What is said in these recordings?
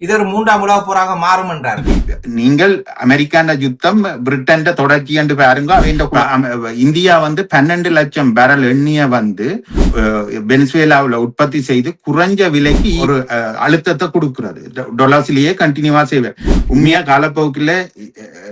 இது ஒரு மூன்றாம் உலக போராக மாறும் என்றார். நீங்கள் அமெரிக்கான யுத்தம் பிரிட்டன் தொடர்ச்சி என்று பாருங்க. இந்தியா 12 லட்சம் பேரல் எண்ணெய வெனிசுவேலாவில் உற்பத்தி செய்து குறைஞ்ச விலைக்கு ஒரு அழுத்தத்தை கொடுக்கிறது. டொலர்ஸ்லயே கண்டினியூவா செய்வார். உண்மையா காலப்போக்கில்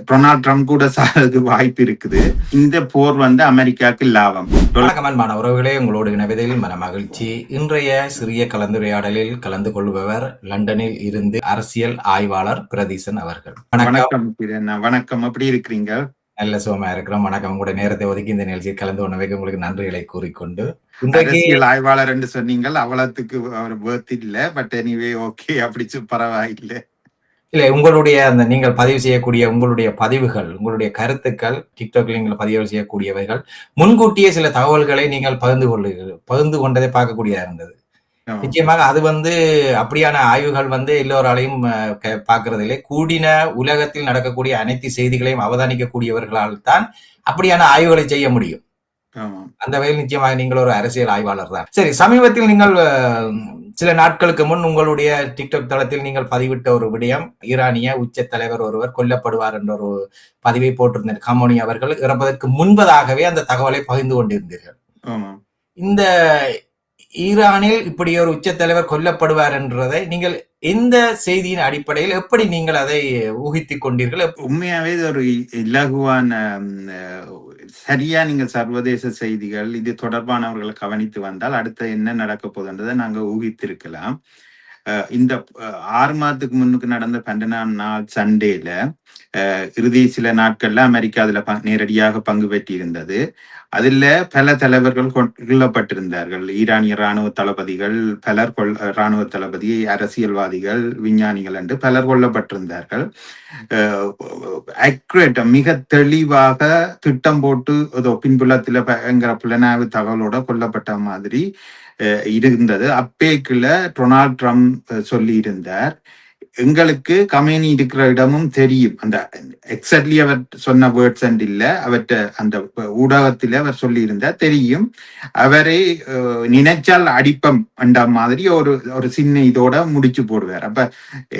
டொனால்ட் ட்ரம்ப் கூட சாததுக்கு வாய்ப்பு இருக்குது. இந்த போர் அமெரிக்காவுக்கு லாபம். வணக்கமான உறவுகளே, உங்களோடு இணைவதில் மன மகிழ்ச்சி. இன்றைய சிறிய கலந்துரையாடலில் கலந்து கொள்பவர் லண்டனில் இருந்து அரசியல் ஆய்வாளர் பிரதீசன் அவர்கள். வணக்கம். வணக்கம், எப்படி இருக்கிறீங்க? நல்ல சுகமா இருக்கிறோம். வணக்கம். உங்களுடைய நேரத்தை ஒதுக்கி இந்த நிகழ்ச்சியில் கலந்து கொண்டவைக்கு உங்களுக்கு நன்றிகளை கூறிக்கொண்டு, அரசியல் ஆய்வாளர் என்று சொன்னீங்கள், அவ்வளவுக்கு வேர்த் இல்ல. பட் எனிவே ஓகே, அப்படி பரவாயில்லை. இல்ல, உங்களுடைய அந்த நீங்கள் பதிவு செய்யக்கூடிய உங்களுடைய பதிவுகள், உங்களுடைய கருத்துக்கள் டிக்டாக்ல நீங்கள் பதிவு செய்யக்கூடியவைகள் முன்கூட்டியே சில தகவல்களை நீங்கள் பகிர்ந்து கொண்டதை பார்க்கக்கூடியதா இருந்தது. நிச்சயமாக அது அப்படியான ஆய்வுகள் எல்லோராலையும் பார்க்கறது இல்லை. கூடின உலகத்தில் நடக்கக்கூடிய அனைத்து செய்திகளையும் அவதானிக்கக்கூடியவர்களால் தான் அப்படியான ஆய்வுகளை செய்ய முடியும். அந்த வகையில் நிச்சயமாக நீங்கள் ஒரு அரசியல் ஆய்வாளர் தான். சரி, சமீபத்தில் நீங்கள் சில நாட்களுக்கு முன் உங்களுடைய டிக்டாக் தளத்தில் நீங்கள் பதிவிட்ட ஒரு விடயம், ஈரானிய உச்ச தலைவர் ஒருவர் கொல்லப்படுவார் என்ற ஒரு பதிவை போட்டிருந்தார். கமோனி அவர்கள் இறப்பதற்கு முன்பதாகவே அந்த தகவலை பகிர்ந்து கொண்டிருந்தீர்கள். இந்த ஈரானில் இப்படி ஒரு உச்ச தலைவர் கொல்லப்படுவார் என்றதை நீங்கள் எந்த செய்தியின் அடிப்படையில் எப்படி நீங்கள் அதை ஊகித்துக் கொண்டீர்கள்? உண்மையாவே இது ஒரு இலகுவான, சரியா நீங்க சர்வதேச செய்திகள் இது தொடர்பானவர்களை கவனித்து வந்தால் அடுத்த என்ன நடக்க போகுதுன்றதை நாங்க ஊகித்திருக்கலாம். இந்த 6 மாதத்துக்கு முன்னுக்கு நடந்த 12ஆம் நாள் சண்டேல இறுதி சில நாட்கள்ல அமெரிக்கா அதுல நேரடியாக பங்கு பெற்றிருந்தது. அதுல பல தலைவர்கள் கொல்லப்பட்டிருந்தார்கள். ஈரானிய இராணுவ தளபதிகள் பலர், இராணுவ தளபதி, அரசியல்வாதிகள், விஞ்ஞானிகள் என்று பலர் கொல்லப்பட்டிருந்தார்கள். அக்யூரேட், மிக தெளிவாக திட்டம் போட்டு பின்புலத்துல பயங்கர புலனாய்வு தகவலோட கொல்லப்பட்ட மாதிரி இருந்தது. அப்பேக்குள்ள டொனால்ட் ட்ரம்ப் சொல்லி இருந்தார், எங்களுக்கு கமேனி இருக்கிற இடமும் தெரியும். அந்த எக்ஸாக்ட்லி அவர் சொன்ன வேர்ட்ஸ் அண்ட் இல்ல, அவற்ற அந்த ஊடகத்தில் அவர் சொல்லி இருந்தார், தெரியும். அவரை நினைச்சால் அடிப்பம் என்ற மாதிரி ஒரு சின்ன இதோட முடிச்சு போடுவார். அப்ப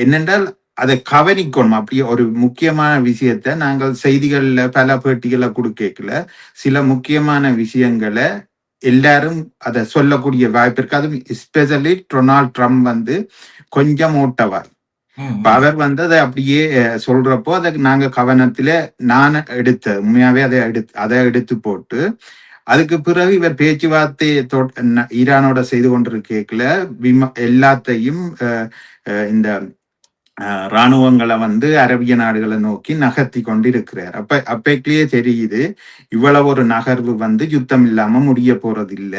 என்னென்றால் அதை கவனிக்கணும். அப்படி ஒரு முக்கியமான விஷயத்த நாங்கள் செய்திகள்ல பல பேட்டிகளை கொடுக்கல, சில முக்கியமான விஷயங்களை எல்லாரும் அதை சொல்லக்கூடிய வாய்ப்பு இருக்கு. அதுவும் எஸ்பெஷலி டொனால்ட் ட்ரம்ப் கொஞ்சம் ஓட்டவார். அவர் அதை அப்படியே சொல்றப்போ அதை நாங்க கவனத்துல நான் உண்மையாவே அதை எடுத்து போட்டு, அதுக்கு பிறகு இவர் பேச்சுவார்த்தை ஈரானோட செய்து கொண்டிருக்கல எல்லாத்தையும் இந்த இராணுவங்களை அரபிய நாடுகளை நோக்கி நகர்த்தி கொண்டு இருக்கிறார். அப்பைக்குள்ளேயே தெரியுது இவ்வளவு ஒரு நகர்வு யுத்தம் இல்லாம முடிய போறது இல்ல.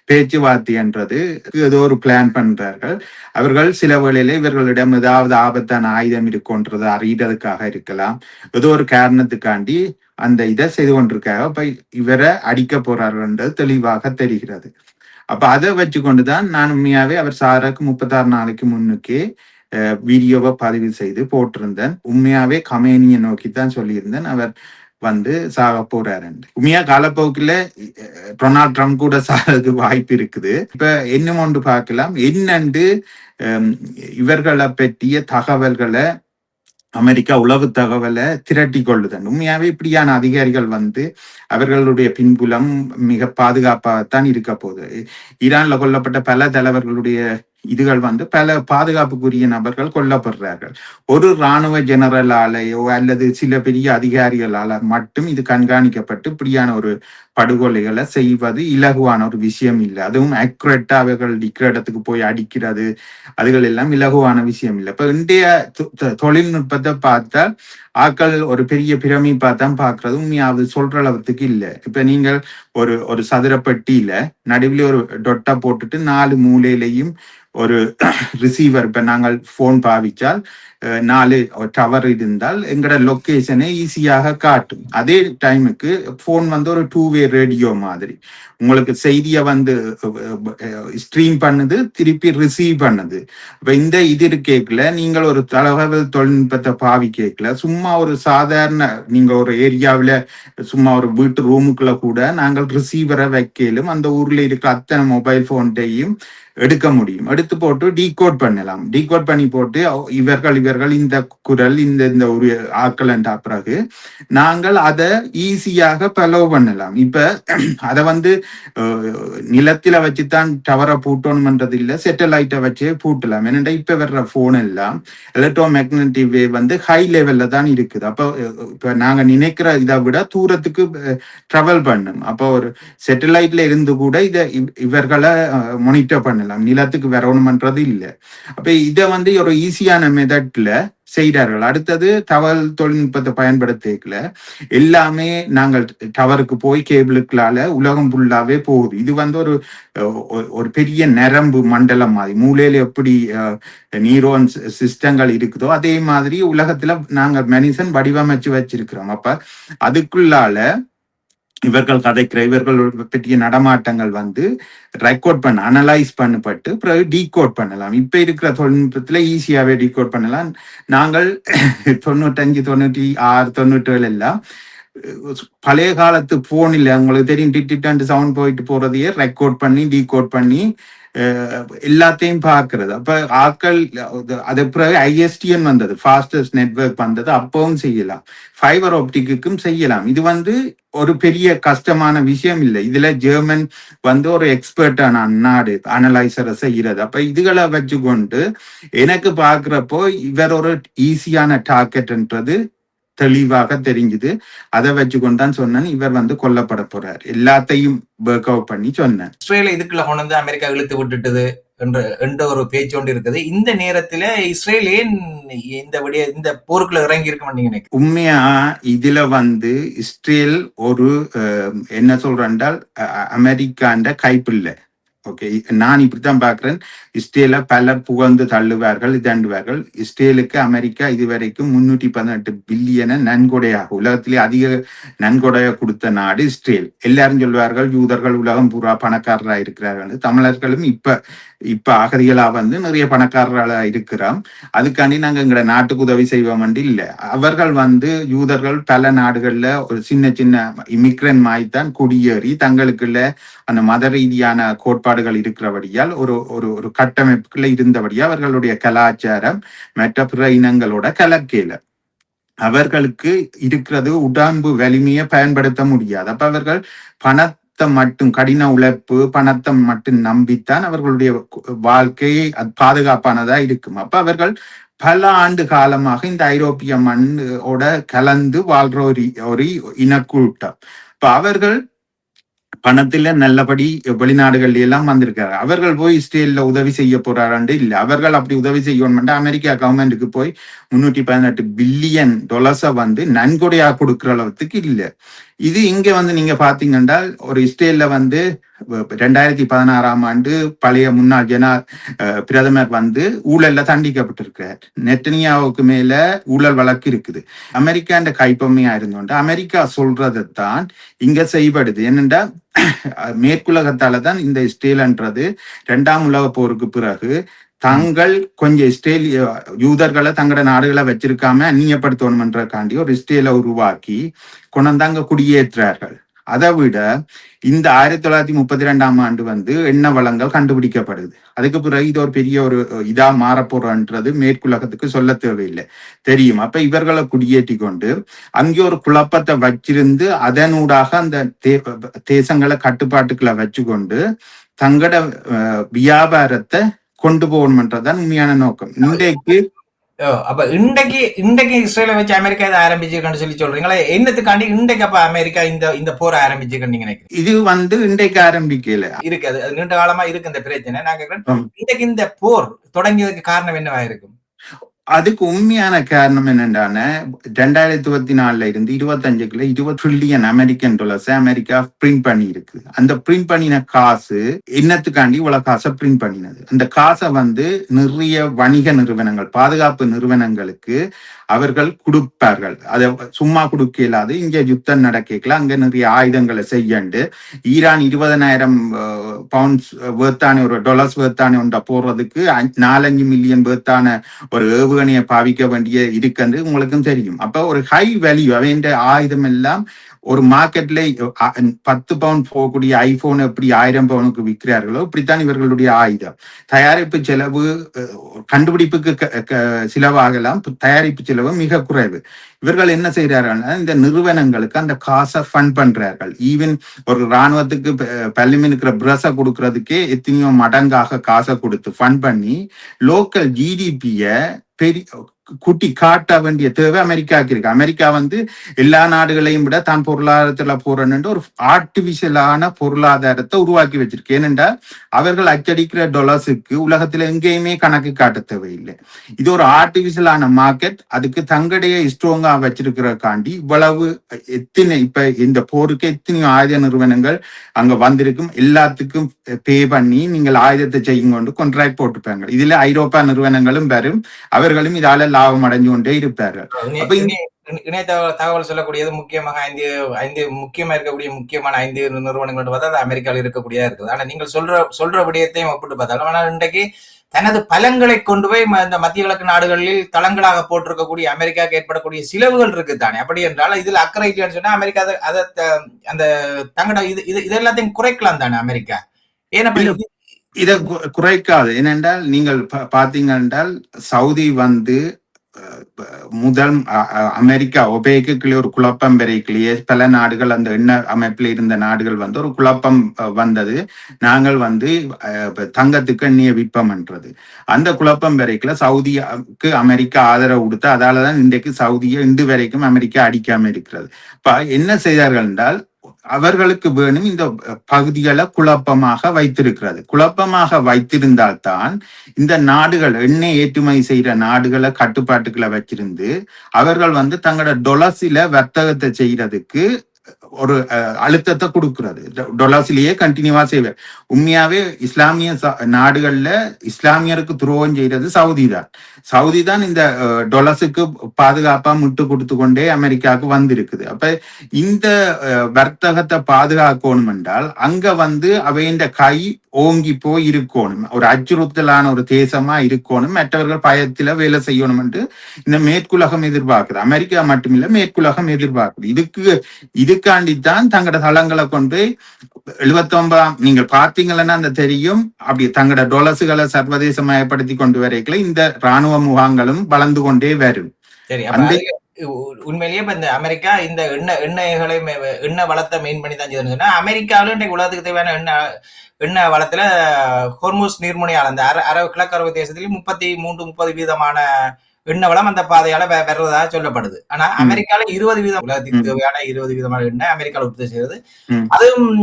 பேச்சுவார்த்தைன்றது ஏதோ ஒரு பிளான் பண்றார்கள். அவர்கள் சில வேளையில இவர்களிடம் ஏதாவது ஆபத்தான ஆயுதம் இருக்குன்றதை அறியறதுக்காக இருக்கலாம், ஏதோ ஒரு காரணத்துக்காண்டி அந்த இதை செய்து கொண்டிருக்காங்க. அப்ப இவரை அடிக்க போறார்கள்ன்றது தெளிவாக தெரிகிறது. அப்ப அதை வச்சு கொண்டுதான் நான் உண்மையாவே அவர் சாராக்கு 36 நாளைக்கு முன்னுக்கே வீடியோவை பதிவு செய்து போட்டிருந்தேன். உண்மையாவே கமேனியை நோக்கித்தான் சொல்லியிருந்தேன் அவர் சாக போறாரு. உண்மையா காலப்போக்கில் டொனால்ட் ட்ரம்ப் கூட சாகிறதுக்கு வாய்ப்பு இருக்குது. இப்ப இன்னும் ஒன்று பார்க்கலாம், என்னண்டு இவர்களை பற்றிய தகவல்களை அமெரிக்கா உளவு தகவலை திரட்டி கொள்ளுதன். உண்மையாவே இப்படியான அதிகாரிகள் அவர்களுடைய பின்புலம் மிக பாதுகாப்பாகத்தான் இருக்க போகுது. ஈரான்ல கொல்லப்பட்ட பல தலைவர்களுடைய இதுகள் பல பாதுகாப்புக்குரிய நபர்கள் கொல்லப்படுறார்கள். ஒரு இராணுவ ஜெனரலாலேயோ அல்லது சில பெரிய அதிகாரிகளால மட்டும் இது கண்காணிக்கப்பட்டு இப்படியான ஒரு படுகொலைகளை செய்வது இலகுவான ஒரு விஷயம் இல்லை. அதுவும் அக்யூரேட்டா அவர்கள் இருக்கிற இடத்துக்கு போய் அடிக்கிறது, அதுகள் எல்லாம் இலகுவான விஷயம் இல்லை. இப்ப இந்திய தொழில்நுட்பத்தை பார்த்தால் ஆக்கள் ஒரு பெரிய பிரமிப்பா தான் பாக்குறது. உண்மையாவது சொல்ற அளவுக்கு இல்லை. இப்ப நீங்கள் ஒரு சதுரப்பட்டியில நடுவில் ஒரு டொட்டா போட்டுட்டு 4 மூலையிலையும் ஒரு ரிசீவர், இப்ப நாங்கள் போன் பாவிச்சால் 4 டவர் இருந்தால் எங்கட லொக்கேஷனை ஈஸியாக காட்டும். அதே டைமுக்கு போன் ஒரு 2-வே ரேடியோ மாதிரி உங்களுக்கு செய்திய ஸ்ட்ரீம் பண்ணுது, திருப்பி ரிசீவ் பண்ணுது. இப்ப இந்த இது இருக்கேக்கல நீங்கள் ஒரு தகவல் தொழில்நுட்பத்தை பாவிக்கல, சும்மா ஒரு சாதாரண நீங்க ஒரு ஏரியாவில சும்மா ஒரு வீட்டு ரூமுக்குள்ள கூட நாங்கள் ரிசீவரை வைக்கலும் அந்த ஊர்ல இருக்க அத்தனை மொபைல் போன்டையும் எடுக்க முடியும். எடுத்து போட்டு டீகோட் பண்ணலாம். டீகோட் பண்ணி போட்டு இவர்கள் இந்த குரல் இந்த ஒரு ஆட்கள் என்ற பிறகு நாங்கள் அதை ஈஸியாக பலோ பண்ணலாம். இப்ப அதை நிலத்தில வச்சுதான் டவரை பூட்டணும்ன்றது இல்லை, சேட்டலைட்டை வச்சே பூட்டலாம். ஏன்னா இப்ப வர்ற போன் எல்லாம் எலக்ட்ரோ மேக்னட்டிக் வேவ் ஹை லெவல்ல தான் இருக்குது. அப்போ இப்ப நாங்க நினைக்கிற இதை விட தூரத்துக்கு டிராவல் பண்ணும். அப்போ ஒரு சேட்டலைட்ல இருந்து கூட இவர்களை மானிட்டர் பண்ணலாம், நிலத்துக்கு வரணும்ன்றது இல்லை. அப்ப இதை ஒரு ஈஸியான மெத்தட்ல செய்கிறார்கள். அடுத்தது தகவல் தொழில்நுட்பத்தை பயன்படுத்திக்கல எல்லாமே நாங்கள் டவருக்கு போய் கேபிளுக்களால உலகம் ஃபுல்லாவே போகுது. இது ஒரு பெரிய நரம்பு மண்டலம் மாதிரி, மூளையில எப்படி நியூரோன் சிஸ்டங்கள் இருக்குதோ அதே மாதிரி உலகத்துல நாங்கள் மனுஷன் வடிவமைச்சு வச்சிருக்கிறோம். அப்ப அதுக்குள்ளால இவர்கள் கதைக்கிற இவர்கள் பற்றிய நடமாட்டங்கள் ரெக்கார்ட் பண்ண அனலைஸ் பண்ணப்பட்டு பிறகு டீகோட் பண்ணலாம். இப்ப இருக்கிற தொழில்நுட்பத்துல ஈஸியாவே டீகோட் பண்ணலாம். நாங்கள் 95, 96, 97 எல்லாம் பழைய காலத்து போன் இல்லை, உங்களுக்கு தெரியும், டிட்டு சவுண்ட் போயிட்டு போறதையே ரெக்கார்ட் பண்ணி டீகோட் பண்ணி எல்லாத்தையும் பார்க்கறது. அப்ப ஆட்கள் அது பிறகு ISDN வந்தது, ஃபாஸ்டஸ்ட் நெட்வொர்க் வந்தது, அப்பவும் செய்யலாம். ஃபைபர் ஆப்டிக்கும் செய்யலாம். இது ஒரு பெரிய கஷ்டமான விஷயம் இல்லை. இதுல ஜெர்மன் ஒரு எக்ஸ்பர்ட்டான நாடு அனலைசரை செய்யறது. அப்ப இதுகளை வச்சுக்கொண்டு எனக்கு பாக்குறப்போ இவர் ஒரு ஈஸியான டார்கெட்ன்றது தெளிவாக தெரிஞ்சுது. அதை வச்சுக்கொண்டான் சொன்னேன் இவர் கொல்லப்பட போறார். எல்லாத்தையும் ஒர்க் அவுட் பண்ணி சொன்னேன். இஸ்ரேலை இதுக்குள்ள கொண்டு அமெரிக்கா இழுத்து விட்டுட்டது என்ற ஒரு பேச்சு ஒன்று இருக்குது. இந்த நேரத்துல இஸ்ரேல் ஏன் இந்த போருக்குள்ள இறங்கி இருக்க நீங்க? உண்மையா இதுல இஸ்ரேல் ஒரு என்ன சொல்றால் அமெரிக்காண்ட கைப்பில்லை. ஓகே, நான் இப்படித்தான் பாக்குறேன். இஸ்ரேல பலர் புகழ்ந்து தள்ளுவார்கள், இதண்டுவார்கள். இஸ்ரேலுக்கு அமெரிக்கா இதுவரைக்கும் 318 பில்லியனை நன்கொடையாக, உலகத்திலே அதிக நன்கொடைய கொடுத்த நாடு இஸ்ரேல். எல்லாரும் சொல்வார்கள் யூதர்கள் உலகம் பூரா பணக்காரரா இருக்கிறார்கள். தமிழர்களும் இப்ப அகதிகளா நிறைய பணக்காரர்களா இருக்கிறோம். அதுக்காண்டி நாங்க எங்களை நாட்டுக்கு உதவி செய்வோம் இல்லை. அவர்கள் யூதர்கள் பல நாடுகள்ல ஒரு சின்ன சின்ன இமிக்ரன் மாய்த்தான் குடியேறி தங்களுக்குள்ள அந்த மத ரீதியான கோட்பாடுகள் இருக்கிறபடியால் ஒரு கட்டமைப்புக்குள்ள இருந்தபடியா அவர்களுடைய கலாச்சாரம் மற்ற பிற இனங்களோட கலக்கையில அவர்களுக்கு இருக்கிறது உடம்பு வலிமையை பயன்படுத்த முடியாது. அப்ப அவர்கள் பணத்தை மட்டும், கடின உழைப்பு, பணத்தை மட்டும் நம்பித்தான் அவர்களுடைய வாழ்க்கையை பாதுகாப்பானதா இருக்கும். அப்ப அவர்கள் பல ஆண்டு காலமாக இந்த ஐரோப்பிய மண்ணோட கலந்து வாழ்ற ஒரு இனக்கூட்டம். இப்ப அவர்கள் பணத்துல நல்லபடி வெளிநாடுகள்ல எல்லாம் வந்திருக்காரு. அவர்கள் போய் இஸ்ரேல்ல உதவி செய்ய போறாரு இல்ல. அவர்கள் அப்படி உதவி செய்யணும் அமெரிக்கா கவர்மெண்ட்டுக்கு போய் 318 பில்லியன் டாலர்ஸை நன்கொடையா கொடுக்கிற அளவுக்கு இல்ல. இது இங்க நீங்க பாத்தீங்கன்னா ஒரு இஸ்ரேல்ல 2016ஆம் ஆண்டு பழைய முன்னாள் பிரதமர் ஊழல்ல தண்டிக்கப்பட்டிருக்கிறார். நெட்டனியாவுக்கு மேல ஊழல் வழக்கு இருக்குது. அமெரிக்காண்ட கைப்பமையா இருந்தோண்டு அமெரிக்கா சொல்றதைத்தான் இங்க செய்யப்படுது. என்னண்டா மேற்குலகத்தாலதான் இந்த இஸ்ரேல்ன்றது 2ஆம் உலக போருக்கு பிறகு தாங்கள் கொஞ்சம் இஸ்ரேல் யூதர்களை தங்களோட நாடுகளை வச்சிருக்காம அந்நியப்படுத்தணும்ன்றக்காண்டி ஒரு இஸ்ரேலை உருவாக்கி கொண்டாங்க குடியேற்றார்கள். அதை விட இந்த 1932ஆம் ஆண்டு எண்ணெய் வளங்கள் கண்டுபிடிக்கப்படுது. அதுக்கு பிறகு இது ஒரு பெரிய ஒரு இதா மாறப்போறன்றது மேற்குலகத்துக்கு சொல்ல தேவையில்லை, தெரியும். அப்ப இவர்களை குடியேற்றி கொண்டு அங்கே ஒரு குழப்பத்தை வச்சிருந்து அதனூடாக அந்த தேசங்களை கட்டுப்பாட்டுக்களை வச்சுக்கொண்டு தங்களோட வியாபாரத்தை கொண்டு போகணும்ன்றதான் உண்மையான நோக்கம். இன்றைக்கு அப்ப இன்றைக்கு இஸ்ரேலை வச்சு அமெரிக்கா இதை ஆரம்பிச்சிருக்கன்னு சொல்லி சொல்றீங்களா? என்னத்துக்காண்டி இன்றைக்கு அப்ப அமெரிக்கா இந்த போரை ஆரம்பிச்சிருக்கன்னு நீங்க நினைக்கிறீங்க? இது இன்றைக்கு ஆரம்பிக்கல, இருக்கு. அது நீண்ட காலமா இருக்கு இந்த பிரச்சனை. நான் கேட்கிறேன், இன்றைக்கு இந்த போர் தொடங்கியதுக்கு காரணம் என்னவா இருக்கும்? அதுக்கு உண்மையான காரணம் என்னென்றான 2024 இருந்து 25க்குள்ள 20 trillion American dollars America print பண்ணி இருக்கு. அந்த பிரிண்ட் பண்ணின காசு என்னத்துக்காண்டி இவ்வளவு காசை பிரிண்ட் பண்ணினது? அந்த காசை நிறைய வணிக நிறுவனங்கள், பாதுகாப்பு நிறுவனங்களுக்கு அவர்கள் கொடுப்பார்கள். அதை சும்மா கொடுக்க இயலாது. இங்க யுத்தம் நடக்கல, அங்க நிறைய ஆயுதங்களை செய்யண்டு ஈரான் 20,000 பவுண்ட்ஸ் வேர்த்தான ஒரு டாலர்ஸ் வேர்த்தான ஒன்றை போடுறதுக்கு 4-5 மில்லியன் வேர்த்தான ஒரு ஏவுகணையை பாவிக்க வேண்டிய இருக்குன்னு உங்களுக்கும் தெரியும். அப்ப ஒரு ஹை வேல்யூ அவன் ஆயுதம் எல்லாம் ஒரு மார்க்கெட்ல 10 பவுண்ட் போகக்கூடிய ஐபோன் எப்படி 1000 பவுனுக்கு விற்கிறார்களோ இப்படித்தான் இவர்களுடைய ஆயுதம். தயாரிப்பு செலவு, கண்டுபிடிப்புக்கு செலவாகலாம், தயாரிப்பு செலவு மிக குறைவு. இவர்கள் என்ன செய்யறார்கள், இந்த நிறுவனங்களுக்கு அந்த காசை ஃபண்ட் பண்றார்கள். ஈவன் ஒரு இராணுவத்துக்கு பல்லுமின் இருக்கிற பிரஸை கொடுக்கறதுக்கே எத்தனையோ மடங்காக காசை கொடுத்து ஃபண்ட் பண்ணி லோக்கல் ஜிடிபிய பெரிய குட்டி காட்ட வேண்டிய தேவை அமெரிக்காவுக்கு இருக்கு. அமெரிக்கா எல்லா நாடுகளையும் விட தான் பொருளாதாரத்துல போறன்னு ஒரு ஆர்டிபிஷியலான பொருளாதாரத்தை உருவாக்கி வச்சிருக்கு. ஏனென்றால் அவர்கள் அச்சடிக்கிற டாலர்ஸுக்கு உலகத்துல எங்கேயுமே கணக்கு காட்ட தேவையில்லை. இது ஒரு ஆர்டிபிஷியலான மார்க்கெட். அதுக்கு தங்களுடைய ஸ்ட்ராங்கா வச்சிருக்கிறக்காண்டி இவ்வளவு எத்தனை இப்ப இந்த போருக்கு எத்தனையோ ஆயுத நிறுவனங்கள் அங்க வந்திருக்கும். எல்லாத்துக்கும் பே பண்ணி நீங்கள் ஆயுதத்தை செய்யுங்க கொண்ட்ராக்ட் போட்டுப்பாங்க. இதுல ஐரோப்பா நிறுவனங்களும் வரும், அவர்களும் இதால லாபம் அடைஞ்சு கொண்டே இருப்பார்கள். அப்ப இணைய தகவல் சொல்லக்கூடியது முக்கியமாக ஐந்து முக்கியமா இருக்கக்கூடிய முக்கியமான 5 நிறுவனங்கள் பார்த்தா அது அமெரிக்காவில் இருக்கக்கூடியதா இருக்குது. ஆனா நீங்கள் சொல்ற விடயத்தையும் ஒப்பிட்டு பார்த்தாலும் ஆனால் இன்றைக்கு தனது பலங்களை கொண்டு போய் இந்த மத்திய கிழக்கு நாடுகளில் தளங்களாக போட்டிருக்கக்கூடிய அமெரிக்காவுக்கு ஏற்படக்கூடிய செலவுகள் இருக்கு தானே. அப்படி என்றால் இதுல அக்கறை இல்லைன்னு சொன்னா அமெரிக்கா அதை அந்த தங்கட இது எல்லாத்தையும் குறைக்கலாம் தானே அமெரிக்கா. ஏன்னா இதை குறைக்காது. ஏனென்றால் நீங்கள் பாத்தீங்க என்றால் சவுதி முதல் அமெரிக்கா ஒபேக்குள்ளே ஒரு குழப்பம் வரைக்குள்ளேயே பல நாடுகள் அந்த எண்ணெய் அமைப்பில் இருந்த நாடுகள் ஒரு குழப்பம் வந்தது. நாங்கள் தங்கத்துக்கு எண்ணெயை விற்பம்ன்றது அந்த குழப்பம் வரைக்குள்ள சவுதிக்கு அமெரிக்கா ஆதரவு கொடுத்து அதாலதான் இன்றைக்கு சவுதியை இன்று வரைக்கும் அமெரிக்கா அடிக்காம இருக்கிறது. இப்ப என்ன செய்தார்கள் என்றால் அவர்களுக்கு வேணும் இந்த பகுதிகளை குழப்பமாக வைத்திருக்கிறது. குழப்பமாக வைத்திருந்தால்தான் இந்த நாடுகள் எண்ணெய் ஏற்றுமதி செய்யற நாடுகளை கட்டுப்பாட்டுக்களை வச்சிருந்து அவர்கள் தங்களோட டொலர்ஸில வர்த்தகத்தை செய்யறதுக்கு ஒரு அழுத்தத்தை கொடுக்கிறது. டொலர்ஸ்லயே கண்டினியூவா செய்வார். உண்மையாவே இஸ்லாமிய நாடுகள்ல இஸ்லாமியருக்கு துரோகம் செய்யறது சவுதி தான் இந்த டொலர்ஸுக்கு பாதுகாப்பா முட்டு கொடுத்து கொண்டே அமெரிக்காவுக்கு வந்திருக்குது. அப்ப இந்த வர்த்தகத்தை பாதுகாக்கணும் என்றால் அங்க அவையின் கை ஓங்கி போய் இருக்கணும், ஒரு அச்சுறுத்தலான ஒரு தேசமா இருக்கணும், மற்றவர்கள் பயத்துல வேலை செய்யணும் என்று இந்த மேற்குலகம் எதிர்பார்க்குது. அமெரிக்கா மட்டுமில்ல, மேற்குலகம் எதிர்பார்க்குது. இதுக்காண்டித்தான் தங்களோட தளங்களை கொண்டு 79 நீங்கள் பார்த்தீங்கன்னா அந்த தெரியும், அப்படி தங்களோட டொலர்ஸுகளை சர்வதேச மயப்படுத்தி கொண்டு வரைக்கல இந்த ராணுவ முகாம்களும் வளர்ந்து கொண்டே வரும். உண்மையிலேயே இப்ப இந்த அமெரிக்கா இந்த எண்ணெய் வளத்தை மெயின் பண்ணி தான் சொன்னா அமெரிக்காவில இன்றைக்கு உலகத்துக்கு தேவையான எண்ணெய் வளத்துல ஹோர்முஸ் நீர்முனையால் அந்த கிழக்கு அரபு தேசத்திலேயே 33-30% எண்ணெய் வளம் அந்த பாதையால வர்றதா சொல்லப்படுது. ஆனா அமெரிக்கால 20% உலகத்துக்கு தேவையான 20% எண்ணெய் அமெரிக்கால உற்பத்தி செய்யறது. அதுவும்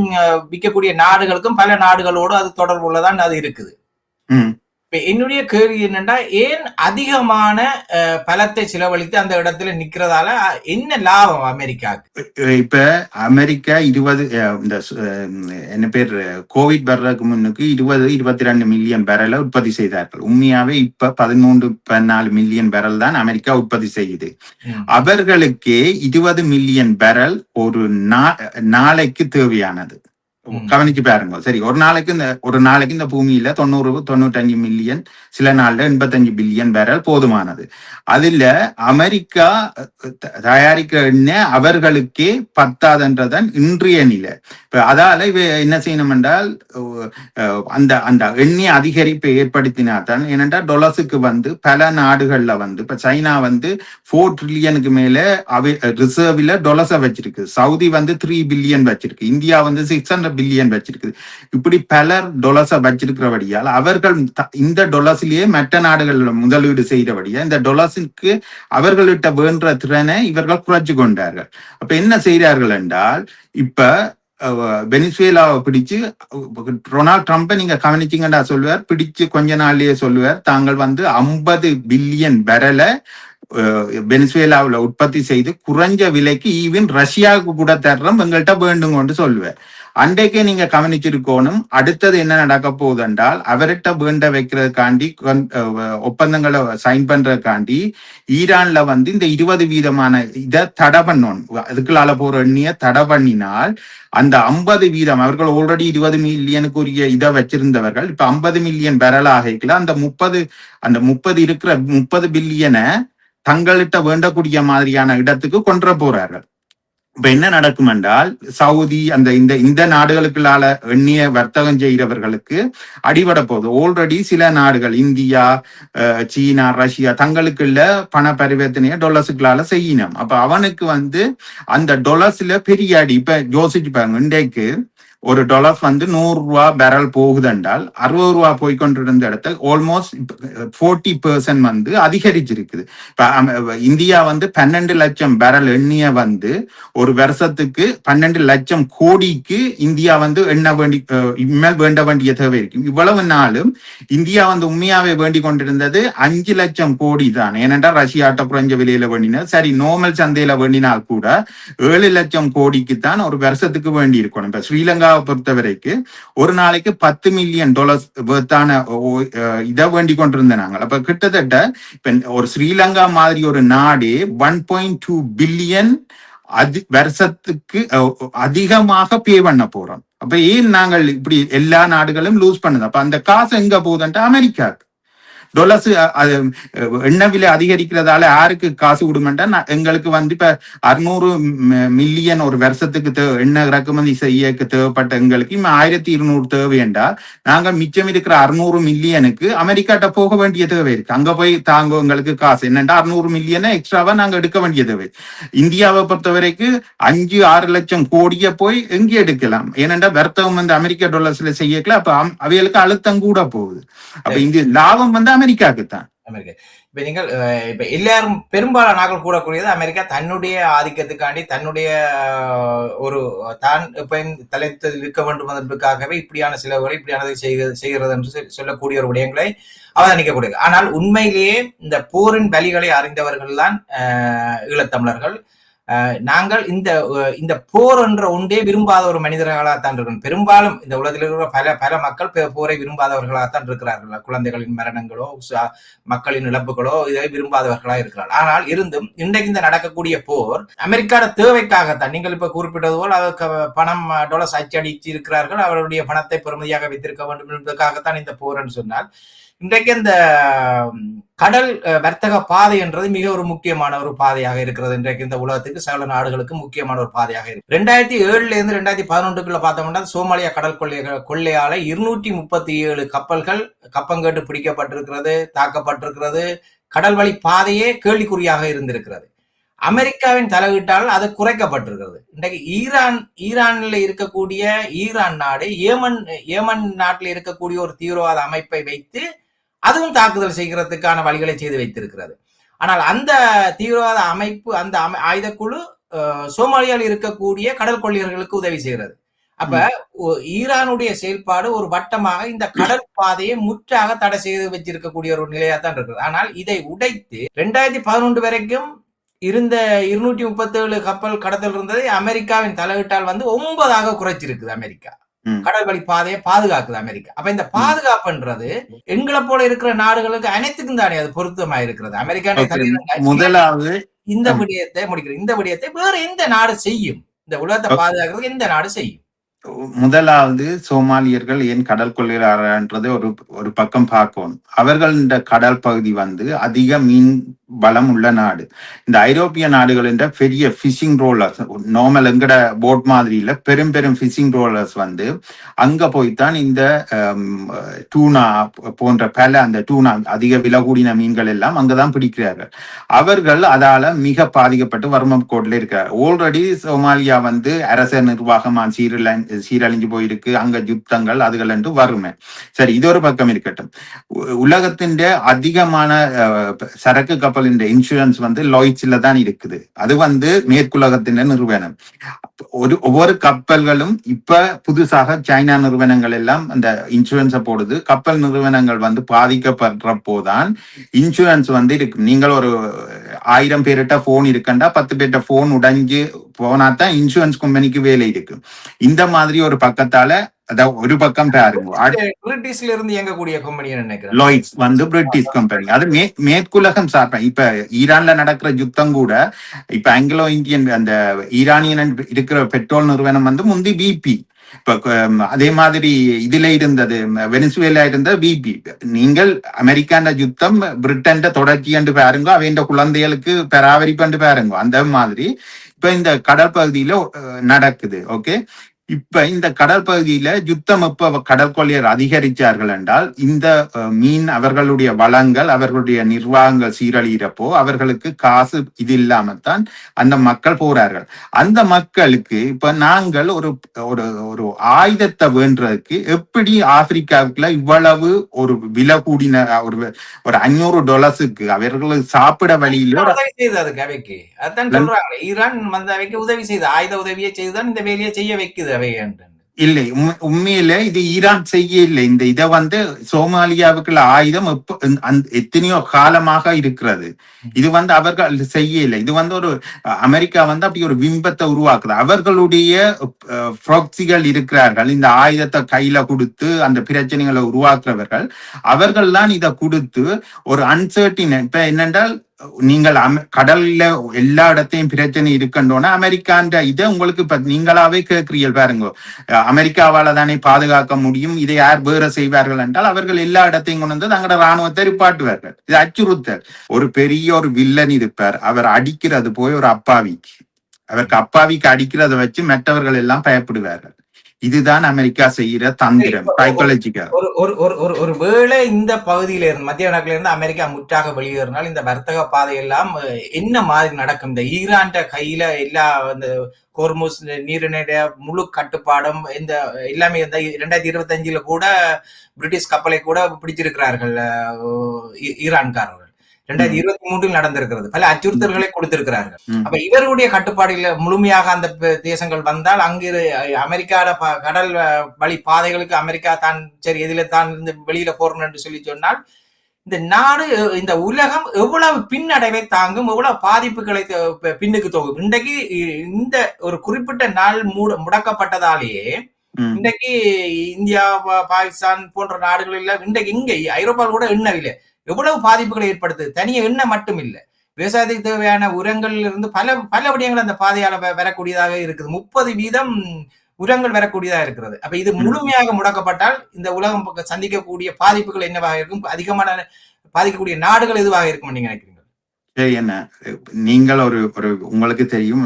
விற்கக்கூடிய நாடுகளுக்கும் பல நாடுகளோடு அது தொடர்பு உள்ளதான் அது இருக்குது. இப்ப என்னுடைய கேள்வி என்னன்னா, ஏன் அதிகமான பலத்தை செலவழித்து அந்த இடத்துல நிக்கிறதால என்ன லாபம் அமெரிக்காவுக்கு? இப்ப அமெரிக்கா 20 என்ன பேர் கோவிட் வர்றதுக்கு முன்னுக்கு 20-22 மில்லியன் பேரலை உற்பத்தி செய்தார்கள். உண்மையாவே இப்ப 13-14 மில்லியன் பேரல் தான் அமெரிக்கா உற்பத்தி செய்யுது. அவர்களுக்கே 20 மில்லியன் பேரல் ஒரு நாளைக்கு தேவையானது. கவனிச்சு பாருங்க. சரி, ஒரு நாளைக்கு இந்த பூமியில 90-95 மில்லியன், சில நாள்ல 85 பில்லியன் பேரல் போதுமானது. அதுல அமெரிக்கா தயாரிக்கிற எண்ணெய் அவர்களுக்கே பத்தாதுன்றதான் இன்றைய நிலை. இப்ப அதால என்ன செய்யணும் என்றால் அந்த எண்ணெய் அதிகரிப்பை ஏற்படுத்தினாதான். ஏனென்றால் டொலர்ஸுக்கு பல நாடுகள்ல இப்ப சைனா 4 ட்ரில்லியனுக்கு மேல ரிசர்வ்ல டொலர்ஸை வச்சிருக்கு. சவுதி 3 பில்லியன் வச்சிருக்கு. இந்தியா 600 பில்லியன் வச்சிருக்குது. இப்படி பலர் டொலர்ஸை வச்சிருக்கிறபடியால் அவர்கள் இந்த டொலர்ஸ்லயே மற்ற நாடுகள் முதலீடு செய்யறபடியா இந்த டொலர்ஸுக்கு அவர்கள்கிட்ட வேண்ட திறனை இவர்கள் குறைச்சு கொண்டார்கள். அப்ப என்ன செய்கிறார்கள் என்றால், இப்ப வெனிசுவேலாவை பிடிச்சு டொனால்ட் ட்ரம்ப்பை நீங்க கவனிச்சீங்கன்னா சொல்லுவார், பிடிச்சு கொஞ்ச நாள்லயே சொல்லுவார், தாங்கள் 50 பில்லியன் பேரலை வெனிசுவேலாவில் உற்பத்தி செய்து குறைஞ்ச விலைக்கு ஈவன் ரஷ்யாவுக்கு கூட தர்றோம் எங்கள்கிட்ட வேண்டுங்கன்னு சொல்லுவேன். அன்றைக்கே நீங்க கவனிச்சிருக்கணும் அடுத்தது என்ன நடக்க போகுது என்றால் அவர்கிட்ட வேண்ட வைக்கிறதுக்காண்டி ஒப்பந்தங்களை சைன் பண்றதுக்காண்டி ஈரான்ல வந்து இந்த 20% இதை தடை பண்ணணும். அதுக்குள்ளால போற எண்ணிய தடை பண்ணினால் அந்த 50% அவர்கள் ஆல்ரெடி 20 மில்லியனுக்குரிய இதை வச்சிருந்தவர்கள் இப்ப 50 மில்லியன் பேரல் ஆகிக்கல அந்த 30 இருக்கிற 30 பில்லியனை தங்கள்கிட்ட வேண்டக்கூடிய மாதிரியான இடத்துக்கு கொண்டு போறார்கள். இப்ப என்ன நடக்கும் என்றால் சவுதி அந்த இந்த நாடுகளுக்குள்ளால எண்ணிய வர்த்தகம் செய்கிறவர்களுக்கு அடிபட போகுது. ஆல்ரெடி சில நாடுகள் இந்தியா, சீனா, ரஷ்யா தங்களுக்குள்ள பண பரிவர்த்தனைய டொலர்ஸுக்குள்ளால செய்யணும். அப்ப அவனுக்கு வந்து அந்த டொலர்ஸ்ல பெரிய அடி. இப்ப யோசிச்சு பாருங்க, இன்றைக்கு ஒரு டாலர் வந்து 100 ரூபா பேரல் போகுது என்றால் 60 ரூபா போய்கொண்டிருந்த இடத்துல ஆல்மோஸ்ட் 40% வந்து அதிகரிச்சிருக்குது. இப்ப இந்தியா வந்து 12 லட்சம் பேரல் எண்ணிய வந்து ஒரு வருஷத்துக்கு 12 லட்சம் கோடிக்கு இந்தியா வந்து வேண்ட வேண்டிய தேவை இருக்கு. இவ்வளவு நாளும் இந்தியா வந்து உண்மையாவே வேண்டி கொண்டிருந்தது 5 லட்சம் கோடி தான். ஏனென்றால் ரஷ்யாட்ட குறைஞ்ச விலையில வேண்டினது சரி, நோமல் சந்தையில வேண்டினால் கூட 7 லட்சம் கோடிக்கு தான் ஒரு வருஷத்துக்கு வேண்டி இருக்கணும். இப்ப ஸ்ரீலங்கா பொறுத்த வரைக்கும் ஒரு நாளைக்கு $10 மில்லியன் இதை வேண்டி கொண்டிருந்தாங்க. அப்ப கிட்டத்தட்ட இப்ப ஒரு ஸ்ரீலங்கா மாதிரி ஒரு நாடே 1.2 பில்லியன் வருஷத்துக்கு அதிகமாக பே பண்ண போறோம். அப்ப ஏன் நாங்கள் இப்படி எல்லா நாடுகளும் லூஸ் பண்ணுது? அப்ப அந்த காசு எங்க போகுதுன்ட்டு அமெரிக்காவுக்கு. டொலர்ஸ் எண்ணெய் விலை அதிகரிக்கிறதால யாருக்கு காசு விடுமெண்டா எங்களுக்கு வந்து இப்ப 600 மில்லியன் ஒரு வருஷத்துக்கு எண்ணெய் இறக்குமதி செய்ய தேவைப்பட்ட எங்களுக்கு 1200 தேவைண்டா நாங்க மிச்சம் இருக்கிற 600 மில்லியனுக்கு அமெரிக்காட்ட போக வேண்டிய தேவை இருக்கு. அங்க போய் தாங்க எங்களுக்கு காசு என்னண்டா 600 மில்லியனை எக்ஸ்ட்ராவா நாங்க எடுக்க வேண்டிய தேவை. இந்தியாவை பொறுத்த வரைக்கும் 5-6 லட்சம் கோடியை போய் எங்கே எடுக்கலாம்? ஏனென்றா வர்த்தகம் வந்து அமெரிக்கா டாலர்ஸ்ல செய்யக்கல. அப்ப அவைகளுக்கு அழுத்தம் கூட போகுது. அப்ப இந்த லாபம் வந்து அமெரிக்காவுக்கு தான். இப்ப நீங்கள் இப்ப எல்லாரும் பெரும்பாலான நாங்கள் கூடக்கூடியது அமெரிக்கா தன்னுடைய ஆதிக்கத்துக்காண்டி தன்னுடைய ஒரு தான் இப்ப தலைத்து இருக்க வேண்டும் என்பதற்காகவே இப்படியான சிலவர்களை இப்படியானதை செய்கிறது என்று சொல்லக்கூடிய ஒரு விடயங்களை அவதானிக்கக்கூடியது. ஆனால் உண்மையிலேயே இந்த போரின் பலிகளை அறிந்தவர்கள் தான் ஈழத்தமிழர்கள். நாங்கள் இந்த போர் என்ற ஒன்றே விரும்பாத ஒரு மனிதர்களாகத்தான் இருக்கணும். பெரும்பாலும் இந்த உலகத்தில் இருக்கிற பல மக்கள் போரை விரும்பாதவர்களாகத்தான் இருக்கிறார்கள். குழந்தைகளின் மரணங்களோ மக்களின் இழப்புகளோ இதை விரும்பாதவர்களாக இருக்கிறார்கள். ஆனால் இருந்தும் இன்றைக்கு இந்த நடக்கக்கூடிய போர் அமெரிக்கான தேவைக்காகத்தான். நீங்கள் இப்ப குறிப்பிட்டது போல் அதற்கு பணம் டாலர்ஸ் அச்சடிச்சு இருக்கிறார்கள். அவருடைய பணத்தை பெறுமதியாக வைத்திருக்க வேண்டும் என்பதற்காகத்தான் இந்த போர் என்று சொன்னால் இன்றைக்கு இந்த கடல் வர்த்தக பாதை என்றது மிக ஒரு முக்கியமான ஒரு பாதையாக இருக்கிறது. இன்றைக்கு இந்த உலகத்துக்கு சகல நாடுகளுக்கு முக்கியமான ஒரு பாதையாக இருக்கு. 2007 இருந்து 2011 பார்த்தோம்னா சோமாலியா கடல் கொள்ளையால 237 கப்பல்கள் கப்பங்கேட்டு பிடிக்கப்பட்டிருக்கிறது, தாக்கப்பட்டிருக்கிறது. கடல் வழி பாதையே கேள்விக்குறியாக இருந்திருக்கிறது. அமெரிக்காவின் தலையீட்டால் அது குறைக்கப்பட்டிருக்கிறது. இன்றைக்கு ஈரான்ல இருக்கக்கூடிய ஈரான் நாடு ஏமன் நாட்டில் இருக்கக்கூடிய ஒரு தீவிரவாத அமைப்பை வைத்து அதுவும் தாக்குதல் செய்கிறதுக்கான வழிகளை செய்து வைத்திருக்கிறது. ஆனால் அந்த தீவிரவாத அமைப்பு அந்த ஆயுதக்குழு சோமாலியாவில் இருக்கக்கூடிய கடல் கொள்ளையர்களுக்கு உதவி செய்கிறது. அப்ப ஈரானுடைய செயல்பாடு ஒரு வட்டமாக இந்த கடல் பாதையை முற்றாக தடை செய்து வச்சிருக்கக்கூடிய ஒரு நிலையாத்தான் இருக்கிறது. ஆனால் இதை உடைத்து 2011 வரைக்கும் இருந்த 237 கப்பல் கடத்தல் இருந்ததை அமெரிக்காவின் தலையீட்டால் வந்து 9 குறைச்சிருக்குது. அமெரிக்கா கடல் வழி பாதையை பாதுகாக்குது அமெரிக்கா. அப்ப இந்த பாதுகாப்புன்றது எங்களை போல இருக்கிற நாடுகளுக்கு அனைத்துக்கும் தானே அது பொருத்தமா இருக்கிறது. அமெரிக்கா முதலாவது இந்த விடயத்தை வேற எந்த நாடு செய்யும்? இந்த உலகத்தை பாதுகாக்கிறது எந்த நாடு செய்யும்? முதலாவது சோமாலியர்கள் ஏன் கடல் கொள்ளையன்றதை ஒரு பக்கம் பார்க்கணும். அவர்கள் இந்த கடல் பகுதி வந்து அதிக மீன் பலம் உள்ள நாடு. இந்த ஐரோப்பிய நாடுகள் என்ற பெரிய பிஷிங் ரோலர்ஸ் நார்மல் எங்கட போட் மாதிரி இல்ல, பெரும் பெரும் பிஷிங் ரோலர்ஸ் வந்து அங்க போய்தான் இந்த டூனா போன்ற பல அந்த டூனா அதிக விலை கூடின மீன்கள் எல்லாம் அங்கதான் பிடிக்கிறார்கள். அவர்கள் அதால மிக பாதிக்கப்பட்டு வறுமை கோட்டில் இருக்கிறார். ஆல்ரெடி சோமாலியா வந்து அரச நிர்வாகமா சீரழிஞ்சு போயிருக்கு. அங்க யுத்தங்கள் அதுகள் என்று வறுமை. சரி, இது ஒரு பக்கம் இருக்கட்டும். உலகத்தின் அதிகமான சரக்கு கப்பல் இன்சூரன்ஸ் வந்து லாய்ட்ஸ்ல தான் இருக்குது. அது வந்து மேற்குலகத்தின் நிறுவனம். ஒவ்வொரு கப்பல்களும் இப்ப புதுசாக சைனா நிறுவனங்கள் எல்லாம் அந்த இன்சூரன்ஸை போடுது. கப்பல் நிறுவனங்கள் வந்து பாதிக்கப்படுற போதான் இன்சூரன்ஸ் வந்து இருக்கு. நீங்கள் ஒரு 1000 பேர்கிட்ட போன் இருக்கண்டா 10 பேர்கிட்ட போன் உடைஞ்சு போனாதான் இன்சூரன்ஸ் கம்பெனிக்கு வேலை இருக்கு. இந்த மாதிரி ஒரு பக்கத்தால அதாவது ஒரு பக்கம் பாருங்க, பிரிட்டிஷ்ல இருந்து இயங்கக்கூடிய கம்பெனி நினைக்கிறேன். லாய்ட்ஸ் வந்து பிரிட்டிஷ் கம்பெனி. அது மேற்குலகம் சார்பா. இப்ப ஈரான்ல நடக்கிற யுத்தம் கூட இப்ப ஆங்கிலோ இந்தியன் அந்த ஈரானியன் இருக்கிற பெட்ரோல் நிறுவனம் வந்து முந்தி பிபி. இப்ப அதே மாதிரி இதுல இருந்தது வெனிசுவேலா இருந்த பிபி. நீங்கள் அமெரிக்கான யுத்தம் பிரிட்டன் தொடர்ச்சி என்று பாருங்க, அவன் குழந்தைகளுக்கு பராமரிப்பு பாருங்க. அந்த மாதிரி இப்ப இந்த கடற்பகுதியில நடக்குது. ஓகே, இப்ப இந்த கடல் பகுதியில யுத்தம் எப்ப கடல் கொள்ளையர் அதிகரிச்சார்கள் என்றால் இந்த மீன் அவர்களுடைய வளங்கள் அவர்களுடைய நிர்வாகங்கள் சீரழிகிறப்போ அவர்களுக்கு காசு இது இல்லாமத்தான் அந்த மக்கள் போறார்கள். அந்த மக்களுக்கு இப்ப நாங்கள் ஒரு ஒரு ஒரு ஆயுதத்தை வேண்டதுக்கு எப்படி ஆப்பிரிக்காவுக்குள்ள இவ்வளவு ஒரு விலை கூடின ஒரு $500 அவர்களுக்கு சாப்பிட வழியில அதுக்கு அவைக்கு அதான் சொல்றாங்க. ஈரான் வந்து அவைக்கு உதவி செய்து ஆயுத உதவியை செய்துதான் இந்த வேலையை செய்ய வைக்குது அவை. இல்லை, உண்மையில இது ஈரான் செய்ய இல்லை. இந்த இதை வந்து சோமாலியாவுக்குள்ள ஆயுதம் எத்தனையோ காலமாக இருக்கிறது. இது வந்து அவர்கள் செய்ய இல்லை. இது வந்து ஒரு அமெரிக்கா வந்து அப்படி ஒரு பிம்பத்தை உருவாக்குது. அவர்களுடைய ப்ராக்சிகள் இருக்கிறார்கள், இந்த ஆயுதத்தை கையில கொடுத்து அந்த பிரச்சனைகளை உருவாக்குறவர்கள். அவர்கள் தான் இதை கொடுத்து ஒரு அன்சர்டின். இப்ப என்னென்றால் நீங்கள் கடல்ல எல்லா இடத்தையும் பிரச்சனை இருக்கண்டோன்னா அமெரிக்கான்ற இதை உங்களுக்கு இப்ப நீங்களாவே கேட்கிறீர்கள் பாருங்க, அமெரிக்காவால தானே பாதுகாக்க முடியும், இதை யார் வேற செய்வார்கள் என்றால் அவர்கள் எல்லா இடத்தையும் கொண்டு வந்து தங்களோட ராணுவத்தை ரிப்பாட்டுவார்கள். இது அச்சுறுத்தல். ஒரு பெரிய ஒரு வில்லன் இருப்பார், அவர் அடிக்கிறது போய் ஒரு அப்பாவிக்கு, அவருக்கு அப்பாவிக்கு அடிக்கிறத வச்சு மற்றவர்கள் எல்லாம் பயப்படுவார்கள். இதுதான் அமெரிக்கா செய்யற தந்திரம், சைக்காலஜிக்கல். ஒரு வேளை இந்த பகுதியில இருந்து மத்திய கிழக்குல இருந்து அமெரிக்கா முற்றாக வெளியேறினால் இந்த வர்த்தக பாதை எல்லாம் என்ன மாதிரி நடக்கும்? இந்த ஈரான் கையில எல்லா இந்த ஹோர்முஸ் நீரினுடைய முழு கட்டுப்பாடும் இந்த எல்லாமே இந்த 2025 கூட பிரிட்டிஷ் கப்பலை கூட பிடிச்சிருக்கிறார்கள் ஈரான்காரர்கள். 2023 நடந்திருக்கிறது. பல அச்சுறுத்தல்களை கொடுத்திருக்கிறார்கள். அப்ப இவருடைய கட்டுப்பாடுல முழுமையாக அந்த தேசங்கள் வந்தால் அங்கு அமெரிக்காவோட கடல் வழி பாதைகளுக்கு அமெரிக்கா தான் சரி எதில தான் இந்த வெளியில போறணும் என்று சொல்லி சொன்னால் இந்த நாடு இந்த உலகம் எவ்வளவு பின்னடைவை தாங்கும், எவ்வளவு பாதிப்புகளை பின்னுக்கு தோகும். இன்றைக்கு இந்த ஒரு குறிப்பிட்ட நாள் முடக்கப்பட்டதாலேயே இன்றைக்கு இந்தியா பாகிஸ்தான் போன்ற நாடுகள் எல்லாம் இன்றைக்கு இங்க ஐரோப்பாவில் கூட எண்ணவில்லை எவ்வளவு பாதிப்புகளை ஏற்படுத்துது. தனிய எண்ணெய் மட்டும் இல்லை, விவசாயத்துக்கு தேவையான உரங்கள்ல இருந்து பல விடயங்கள் அந்த பாதையால வரக்கூடியதாக இருக்குது. 30% உரங்கள் வரக்கூடியதாக இருக்கிறது. அப்ப இது முழுமையாக முடக்கப்பட்டால் இந்த உலகம் சந்திக்கக்கூடிய பாதிப்புகள் என்னவாக இருக்கும், அதிகமான பாதிக்கக்கூடிய நாடுகள் எதுவாக இருக்கும் நீங்க நினைக்கிறீங்க? என்ன நீங்கள் ஒரு உங்களுக்கு தெரியும்,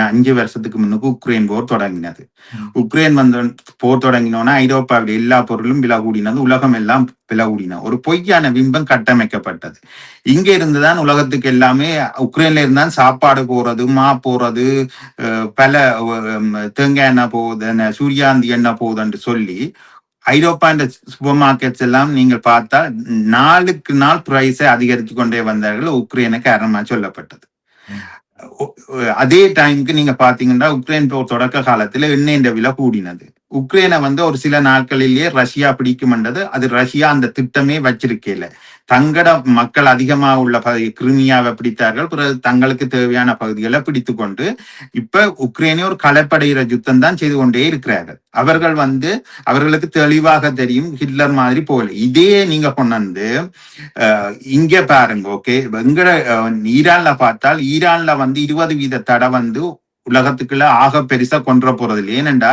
5 வருஷத்துக்கு முன்னுக்கு உக்ரைன் போர் தொடங்கினது. உக்ரைன் போர் தொடங்கினோன்னா ஐரோப்பாவில் எல்லா பொருளும் விலை கூடினது, உலகம் எல்லாம் விலை கூடின ஒரு பொய்யான பிம்பம் கட்டமைக்கப்பட்டது. இங்க இருந்துதான் உலகத்துக்கு எல்லாமே உக்ரைன்ல இருந்தான் சாப்பாடு போறது, போறது, பல தேங்காய் எண்ணெய் போகுது, சூரியாந்தி எண்ணெய் போகுதுன்னு சொல்லி ஐரோப்பா இந்த சூப்பர் மார்க்கெட்ஸ் எல்லாம் நீங்கள் பார்த்தா நாளுக்கு நாள் பிரைஸை அதிகரித்து கொண்டே வந்தார்கள். உக்ரைனை காரணமா சொல்லப்பட்டது. அதே டைமுக்கு நீங்க பாத்தீங்கன்னா உக்ரைன் போர் தொடக்க காலத்துல எண்ணெய் விலை கூடினது. உக்ரைனை வந்து ஒரு சில நாட்களிலேயே ரஷ்யா பிடிக்கும்ன்றது, அது ரஷ்யா அந்த திட்டமே வச்சிருக்கல. தங்கட மக்கள் அதிகமாக உள்ள கிரிமியாவை பிடித்தார்கள், பிறகு தங்களுக்கு தேவையான பகுதிகளை பிடித்து கொண்டு இப்ப உக்ரைனே ஒரு கலப்படைகிற யுத்தம் தான் செய்து கொண்டே இருக்கிறார்கள். அவர்கள் வந்து அவர்களுக்கு தெளிவாக தெரியும் ஹிட்லர் மாதிரி போல. இதே நீங்க கொண்டு இங்க பாருங்க. ஓகே, எங்கட ஈரான்ல பார்த்தால் ஈரான்ல வந்து 20% தடை வந்து உலகத்துக்குள்ள ஆக பெருசா கொன்ற போறது இல்லை. ஏனென்றா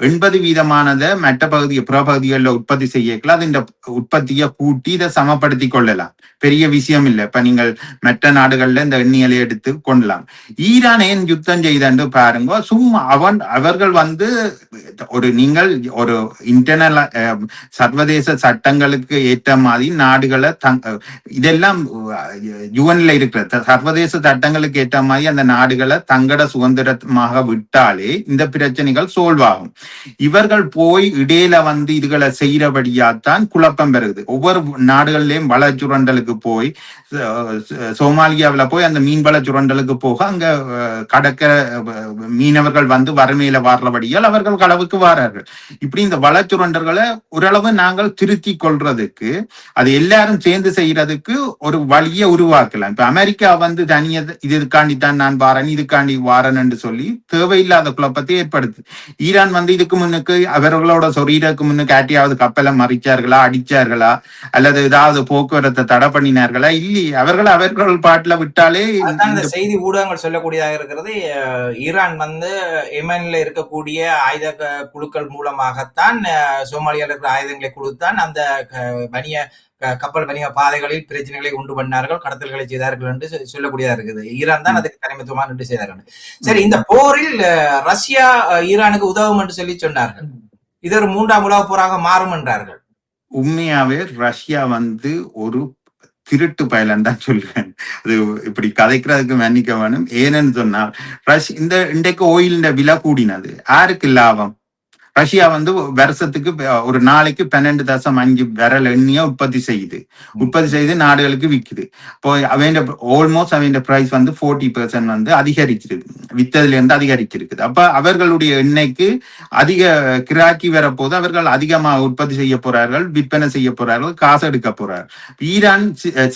80% மற்ற பிற பகுதிகளில் உற்பத்தி செய்யக்கலாம். அது இந்த உற்பத்தியை கூட்டி இதை சமப்படுத்தி கொள்ளலாம், பெரிய விஷயம் இல்லை. இப்ப நீங்கள் மற்ற நாடுகள்ல இந்த எண்ணெயை எடுத்து கொள்ளலாம். ஈரான் ஏன் யுத்தம் செய்தன்னு பாருங்க. சும்மா அவர்கள் வந்து நீங்கள் ஒரு இன்டர்னல் சர்வதேச சட்டங்களுக்கு ஏற்ற மாதிரி நாடுகளை இதெல்லாம் யுஎன்ல இருக்கிற சர்வதேச சட்டங்களுக்கு ஏற்ற மாதிரி அந்த நாடுகளை தங்கட சுதந்திர வெற்றிகரமாக விட்டாலே இந்த பிரச்சனைகள் சோல்வ் ஆகும். இவர்கள் போய் இடையில வந்து இதுகளை செய்யறபடியாத்தான் குழப்பம் பெறுது. ஒவ்வொரு நாடுகளிலேயும் வள சுரண்டலுக்கு போய் சோமாலியாவில் போய் அந்த மீன்வள சுரண்டலுக்கு போக அங்க கடற்கர மீனவர்கள் வந்து வறுமையில வாடுறபடியால் அவர்கள் களவுக்கு வாரார்கள். இப்படி இந்த வள சுரண்டல்களை ஓரளவு நாங்கள் திருத்தி கொள்றதுக்கு அது எல்லாரும் சேர்ந்து செய்யறதுக்கு ஒரு வழியை உருவாக்கலாம். இப்ப அமெரிக்கா வந்து தனிய இதுக்காண்டித்தான் நான் வாரன் இதுக்காண்டி வாரன் என்று சொல்லி தேவையில்லாத குழப்பத்தை ஏற்படுத்து. ஈரான் வந்து இதுக்கு முன்னுக்கு அவர்களோட சொரீரக்கு முன்னுக்கு ஆட்டியாவது கப்பலை மறிச்சார்களா, அடிச்சார்களா, அல்லது ஏதாவது போக்குவரத்தை தடை பண்ணினார்களா? இல்லையே. அவர்கள் பாட்டுல விட்டாலே செய்தி ஊடகங்கள் சொல்லக்கூடியதாக இருக்கிறது. ஈரான் வந்து எமன்ல இருக்கக்கூடிய ஆயுத குழுக்கள் மூலமாகத்தான் சோமாலியாவில் இருக்கிற ஆயுதங்களை கொடுத்தான் அந்த கப்பல் வணிக பாதைகளில் பிரச்சனைகளை உண்டு பண்ணார்கள், கடத்தல்களை செய்தார்கள் என்று சொல்லக்கூடியதா இருக்குது. ஈரான் தான் அதுக்கு தலைமைத்துவமாக நின்று செய்தார்கள். சரி, இந்த போரில் ரஷ்யா ஈரானுக்கு உதவும் என்று சொல்லி சொன்னார்கள். இது ஒரு 3ஆம் உலக போராக மாறும் என்றார்கள். உண்மையாவே ரஷ்யா வந்து ஒரு திருட்டு பயலன் தான் சொல்றேன். அது இப்படி கதைக்கிறதுக்கு மன்னிக்க வேணும். ஏன்னு சொன்னால் இந்த இன்றைக்கு ஓயிலின் விலை கூடினது யாருக்கு லாபம்? ரஷ்யா வந்து வருஷத்துக்கு ஒரு நாளைக்கு 12.5 விரல் எண்ணிய உற்பத்தி செய்து நாடுகளுக்கு விற்குது. இப்போ ஆல்மோஸ்ட் அவன் பிரைஸ் வந்து 40% வந்து அதிகரிச்சிருக்கு, வித்ததுல இருந்து அதிகரிச்சிருக்குது. அப்ப அவர்களுடைய எண்ணெய்க்கு அதிக கிராக்கி வரப்போது அவர்கள் அதிகமாக உற்பத்தி செய்ய போறார்கள், விற்பனை செய்ய போறார்கள், காசு எடுக்க போறார்கள். ஈரான்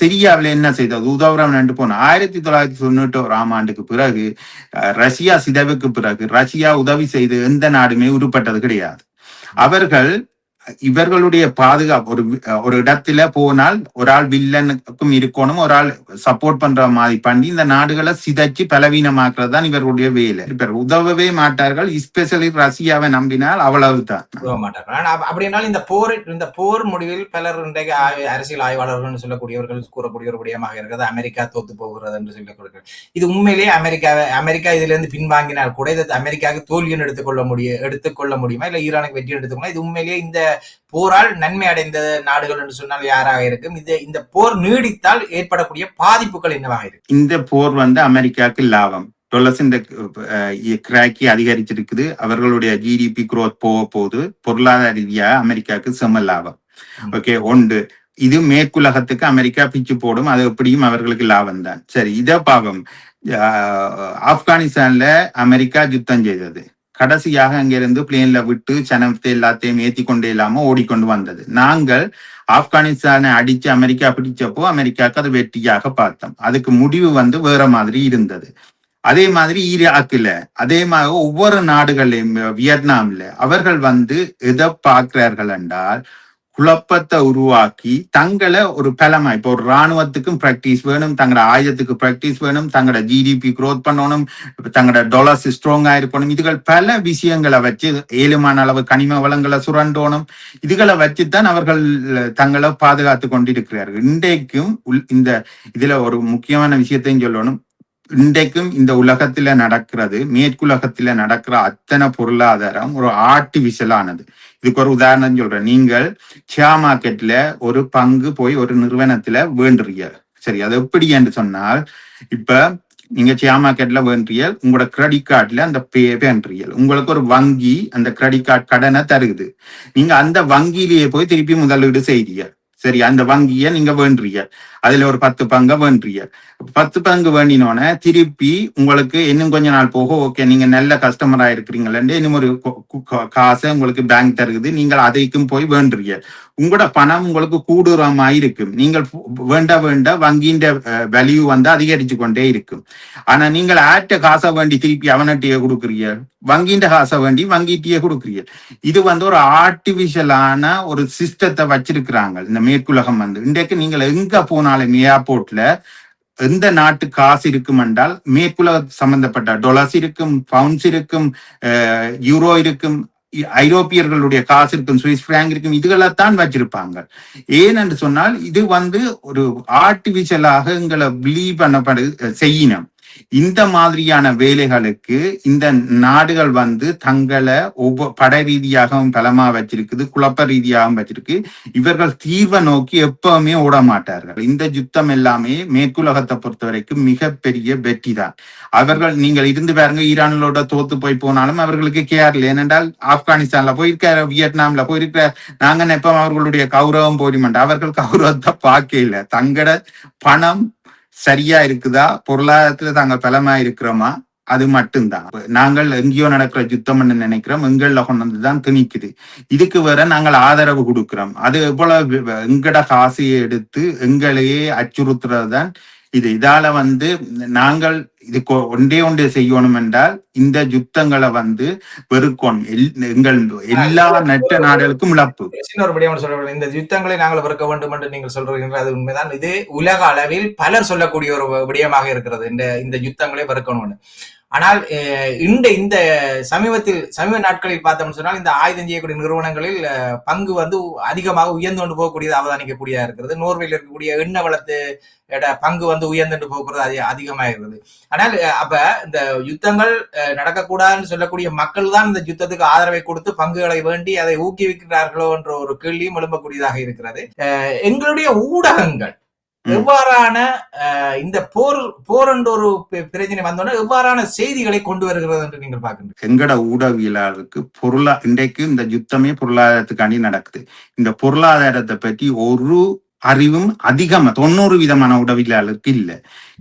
சிரியாவில் என்ன செய்தது? உதவுறவன் என்று போன 1991 ஆண்டுக்கு பிறகு ரஷ்யா சிதைவுக்கு பிறகு ரஷ்யா உதவி செய்து எந்த நாடுமே உருப்பட்டது கிடையாது. அவர்கள் இவர்களுடைய பாதுகாப்பு ஒரு இடத்துல போனால் ஒரு ஆள் வில்லனுக்கும் இருக்கணும், ஒரு ஆள் சப்போர்ட் பண்ற மாதிரி பண்ணி இந்த நாடுகளை சிதைச்சு பலவீனமாக்குறது தான் இவர்களுடைய வேலை. உதவவே மாட்டார்கள். எஸ்பெஷலி ரஷ்யாவை நம்பினால் அவ்வளவுதான் அப்படின்னாலும் இந்த போர் முடிவில் பலர் இன்றைக்கு அரசியல் ஆய்வாளர்கள் சொல்லக்கூடியவர்கள் கூறக்கூடிய ஒரு விடயமாக இருக்கிறது அமெரிக்கா தோத்து போகிறது என்று சொல்லக்கூடிய. இது உண்மையிலேயே அமெரிக்கா இதுல இருந்து பின்வாங்கினால் கூட இது அமெரிக்காவுக்கு தோல்வியும் எடுத்துக்கொள்ள முடியுமா, இல்ல ஈரானுக்கு வெற்றி எடுத்துக்கொள்ளலாம்? இது உண்மையிலேயே இந்த போரால் நன்மை அடைந்த நாடுகள் என்று சொன்னால் யாராக இருக்கும்? இந்த போர் நீடித்தால் ஏற்படக்கூடிய பாதிப்புகள் என்னவாக இருக்கு? இந்த போர் வந்து அமெரிக்காவுக்கு லாபம். டாலர்ஸ் இந்த கிராக்கி அதிகரிச்சிருக்குது. அவர்களுடைய ஜிடிபி குரோத் போக போது பொருளாதார ரீதியாக அமெரிக்காவுக்கு செம லாபம். ஓகே, ஒன்று இது மேற்குலகத்துக்கு அமெரிக்கா பிச்சு போடும், அது எப்படியும் அவர்களுக்கு லாபம் தான். சரி, இதை பாவம் ஆப்கானிஸ்தான்ல அமெரிக்கா யுத்தம் செய்தது. கடைசியாக அங்கிருந்து பிளேன்ல விட்டு சனத்தை எல்லாத்தையும் ஏற்றி கொண்டே இல்லாம ஓடிக்கொண்டு வந்தது. நாங்கள் ஆப்கானிஸ்தானை அடிச்சு அமெரிக்கா பிடிச்சப்போ அமெரிக்காவுக்கு அது வெற்றியாக பார்த்தோம். அதுக்கு முடிவு வந்து வேற மாதிரி இருந்தது. அதே மாதிரி ஈராக்கில், அதே மாதிரி ஒவ்வொரு நாடுகளையும், வியட்நாம்ல அவர்கள் வந்து எதை பார்க்கிறார்கள் என்றால் குழப்பத்தை உருவாக்கி தங்களை ஒரு பலமா, இப்போ ஒரு இராணுவத்துக்கும் பிராக்டிஸ் வேணும், தங்களோட ஆயுதத்துக்கு பிராக்டிஸ் வேணும், தங்களோட ஜிடிபி குரோத் பண்ணணும், தங்களோட டாலர்ஸ் ஸ்ட்ராங்கா இருக்கணும். இதுகள் பல விஷயங்களை வச்சு ஏழுமான அளவு கனிம வளங்களை சுரண்டோணும். இதுகளை வச்சுதான் அவர்கள் தங்களை பாதுகாத்து கொண்டிருக்கிறார்கள். இன்றைக்கும் இந்த இதுல ஒரு முக்கியமான விஷயத்தையும் சொல்லணும். இன்றைக்கும் இந்த உலகத்துல நடக்கிறது, மேற்குலகத்துல நடக்கிற அத்தனை பொருளாதாரம் ஒரு ஆர்டிபிஷியலானது. இதுக்கு ஒரு உதாரணம் சொல்றேன். நீங்கள் ஷேர் மார்க்கெட்ல ஒரு பங்கு போய் ஒரு நிறுவனத்துல வேண்டுறீங்க. சரி, அது எப்படி என்று சொன்னால், இப்ப நீங்க ஷேர் மார்க்கெட்ல வேண்டுறீங்க, உங்களோட கிரெடிட் கார்டுல அந்த பேன்றீங்க, உங்களுக்கு ஒரு வங்கி அந்த கிரெடிட் கார்டு கடனை தருகுது. நீங்க அந்த வங்கியிலேயே போய் திருப்பி முதலீடு செய்றீங்க. சரி, அந்த வங்கியை நீங்க வேண்டுறீங்க, அதுல ஒரு 10 பங்கை வேண்டுறீங்க. 10 பங்கு வேண்டினோட திருப்பி உங்களுக்கு இன்னும் கொஞ்ச நாள் போக, ஓகே நீங்க நல்ல கஸ்டமரா இருக்கிறீங்களே, இன்னும் ஒரு காசை உங்களுக்கு பேங்க் தருகுது, நீங்கள் அதைக்கும் போய் வேண்டுறீங்க. உங்களோட பணம் உங்களுக்கு கூடுற மாதிரி இருக்கும். நீங்கள் வேண்ட வங்கியின் வேல்யூ வந்து அதிகரிச்சு கொண்டே இருக்கும். ஆனா நீங்கள் ஆட்ட காசை வேண்டி திருப்பி அவனட்டியே கொடுக்குறீங்க, வங்கியின் காசை வேண்டி வங்கிட்டியே கொடுக்குறீங்க. இது வந்து ஒரு ஆர்டிபிஷியலான ஒரு சிஸ்டத்தை வச்சிருக்கிறாங்க இந்த மேற்குலகம். வந்து இன்றைக்கு நீங்கள் எங்க போனாலும் ஏர்போர்ட்ல எந்த நாட்டு காசு இருக்கும் என்றால் மேற்குலக சம்பந்தப்பட்ட டாலர்ஸ் இருக்கும், பவுண்ட்ஸ் இருக்கும், யூரோ இருக்கும், ஐரோப்பியர்களுடைய காசு இருக்கும், சுவிஸ் பிராங்க் இருக்கும். இதுகளைத்தான் வச்சிருப்பாங்க. ஏனென்று சொன்னால் இது வந்து ஒரு ஆர்டிபிஷியலாக எங்களை பிலீவ் பண்ணப்படு செய்யணும். இந்த மாதிரியான வேலைகளுக்கு இந்த நாடுகள் தங்களை பட ரீதியாகவும் பலமா வச்சிருக்குது, குழப்ப ரீதியாகவும் வச்சிருக்கு. இவர்கள் தீர்வை நோக்கி எப்பவுமே ஓட மாட்டார்கள். இந்த யுத்தம் எல்லாமே மேற்குலகத்தை பொறுத்த வரைக்கும் மிகப்பெரிய வெற்றி தான். அவர்கள் நீங்கள் இருந்து பாருங்க, ஈரானோட தோத்து போய் போனாலும் அவர்களுக்கு கேர்ல. ஏனென்றால் ஆப்கானிஸ்தான்ல போயிருக்க, வியட்நாம்ல போயிருக்க, நாங்க எப்ப அவர்களுடைய கௌரவம் போரிமண்ட அவர்கள் கௌரவத்தை பார்க்க இல்லை. தங்கட பணம் சரியா இருக்குதா, பொருளாதாரத்துல தாங்க பலமா இருக்கிறோமா, அது மட்டும்தான். நாங்கள் எங்கேயோ நடக்கிற யுத்தம் நினைக்கிறோம், எங்கள்ல கொண்டு வந்துதான் திணிக்குது. இதுக்கு வேற நாங்கள் ஆதரவு கொடுக்கிறோம். அது எவ்வளவு எங்கட காசையை எடுத்து எங்களையே அச்சுறுத்துறது தான் இது. இதால நாங்கள் இது ஒன்றே செய்யணும் என்றால் இந்த யுத்தங்களை வெறுக்கணும். எங்கள் எல்லா நட்ட நாடுகளுக்கும் இழப்பு. ஒரு விடயம் சொல்ற, இந்த யுத்தங்களை நாங்கள் வெறுக்க வேண்டும் என்று நீங்கள் சொல்றீங்க, அது உண்மைதான். இது உலக அளவில் பலர் சொல்லக்கூடிய ஒரு விடயமாக இருக்கிறது, இந்த யுத்தங்களை வெறுக்கணும்னு. ஆனால் இந்த சமீப நாட்களில் பார்த்தோம்னு சொன்னால் இந்த ஆயுதம் செய்யக்கூடிய நிறுவனங்களில் பங்கு அதிகமாக உயர்ந்து கொண்டு போகக்கூடியது அவதானிக்கக்கூடியதா இருக்கிறது. நோர்வேயில் இருக்கக்கூடிய எண்ணெய் வளத்து பங்கு உயர்ந்து போகிறது அது அதிகமாக இருக்கிறது. ஆனால் அப்ப இந்த யுத்தங்கள் நடக்கக்கூடாதுன்னு சொல்லக்கூடிய மக்கள் தான் இந்த யுத்தத்துக்கு ஆதரவை கொடுத்து பங்குகளை வேண்டி அதை ஊக்குவிக்கிறார்களோ என்ற ஒரு கேள்வியும் எழும்பக்கூடியதாக இருக்கிறது. எங்களுடைய ஊடகங்கள் எவ்வாறான இந்த போர் என்ற ஒரு பிரச்சனை வந்தோன்னா எவ்வாறான செய்திகளை கொண்டு வருகிறது என்று நீங்கள் பார்க்கின்றீங்க? எங்கட ஊடகவியலாளருக்கு இன்றைக்கு இந்த யுத்தமே பொருளாதாரத்துக்காண்டி நடக்குது. இந்த பொருளாதாரத்தை பற்றி ஒரு அறிவும் அதிகமா 90% உடவியலாளருக்கு இல்ல.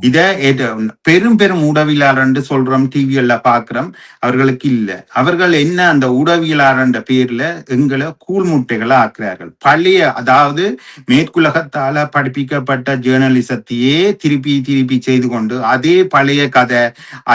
இத பெரும் உடவியலாளர் என்று சொல்றோம், டிவியல்ல பாக்குறோம், அவர்களுக்கு இல்ல. அவர்கள் என்ன அந்த உடவியலாளர் பேர்ல எங்களை கூழ்முட்டைகளை ஆக்குறார்கள். பழைய, அதாவது மேற்குலகத்தால படிப்பிக்கப்பட்ட ஜேர்னலிசத்தையே திருப்பி செய்து கொண்டு அதே பழைய கதை,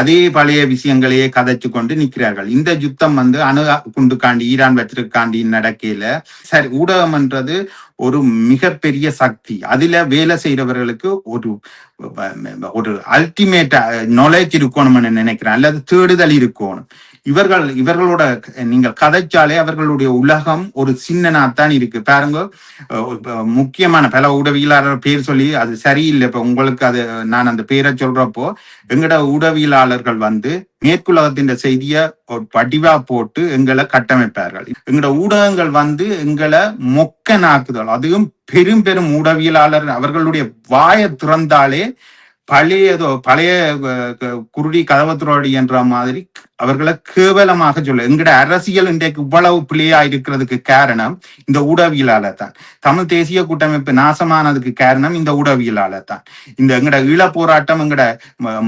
அதே பழைய விஷயங்களையே கதைச்சு கொண்டு நிற்கிறார்கள். இந்த யுத்தம் அணு குண்டுக்காண்டி, ஈரான் வச்சிருக்காண்டி நடக்கையில சரி, ஊடகம் என்றது ஒரு மிகப்பெரிய சக்தி. அதுல வேலை செய்யறவர்களுக்கு ஒரு அல்டிமேட் நாலேஜ் இருக்கணும்னு நினைக்கிறேன், அல்லது தேடுதல் இருக்கணும். இவர்களோட நீங்கள் கதைச்சாலே அவர்களுடைய உலகம் ஒரு சின்னனாத்தான் இருக்கு. பாருங்க, முக்கியமான பல ஊடகவியலாளர் பேர் சொல்லி அது சரியில்லை. இப்ப உங்களுக்கு அது நான் அந்த பேரை சொல்றப்போ எங்கட ஊடகவியலாளர்கள் மேற்குலகத்தின் செய்திய வடிவா போட்டு எங்களை கட்டமைப்பார்கள். எங்கட ஊடகங்கள் எங்களை மொக்க நாக்குதல். அதுவும் பெரும் ஊடகவியலாளர் அவர்களுடைய வாயை திறந்தாலே பழைய குருடி கதவத்துரோடி என்ற மாதிரி அவர்களை கேவலமாக சொல்ல. எங்கட அரசியல் இன்றைக்கு இவ்வளவு பிள்ளையா இருக்கிறதுக்கு காரணம் இந்த ஊடகவியலாளர் தான். தமிழ் தேசிய கூட்டமைப்பு நாசமானதுக்கு காரணம் இந்த ஊடகவியலாளர் தான். இந்த எங்கட ஈழ போராட்டம் எங்கட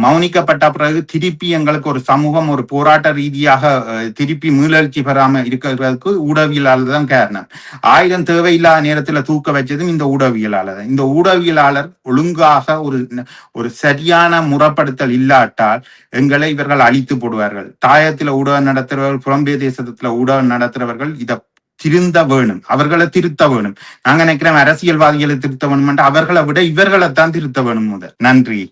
மௌனிக்கப்பட்ட பிறகு திருப்பி எங்களுக்கு ஒரு சமூகம் ஒரு போராட்ட ரீதியாக திருப்பி மீளழ்ச்சி பெறாம இருக்கிறதுக்கு ஊடகவியலாளர் தான் காரணம். ஆயுதம் தேவையில்லாத நேரத்துல தூக்க வச்சதும் இந்த ஊடகவியலாளர் தான். இந்த ஊடகவியலாளர் ஒழுங்காக ஒரு சரியான முறைப்படுத்தல் இல்லாட்டால் எங்களை இவர்கள் அழித்து போடுவார்கள். தாயத்துல ஊடகம் நடத்துறவர்கள், புலம்பெயர் தேசத்துல ஊடகம் நடத்துறவர்கள் இத திருந்த வேணும், அவர்களை திருத்த வேணும். நாங்க நினைக்கிறோம் அரசியல்வாதிகளை திருத்த வேணும், அவர்களை விட இவர்களைத்தான் திருத்த வேணும். முதல் நன்றி.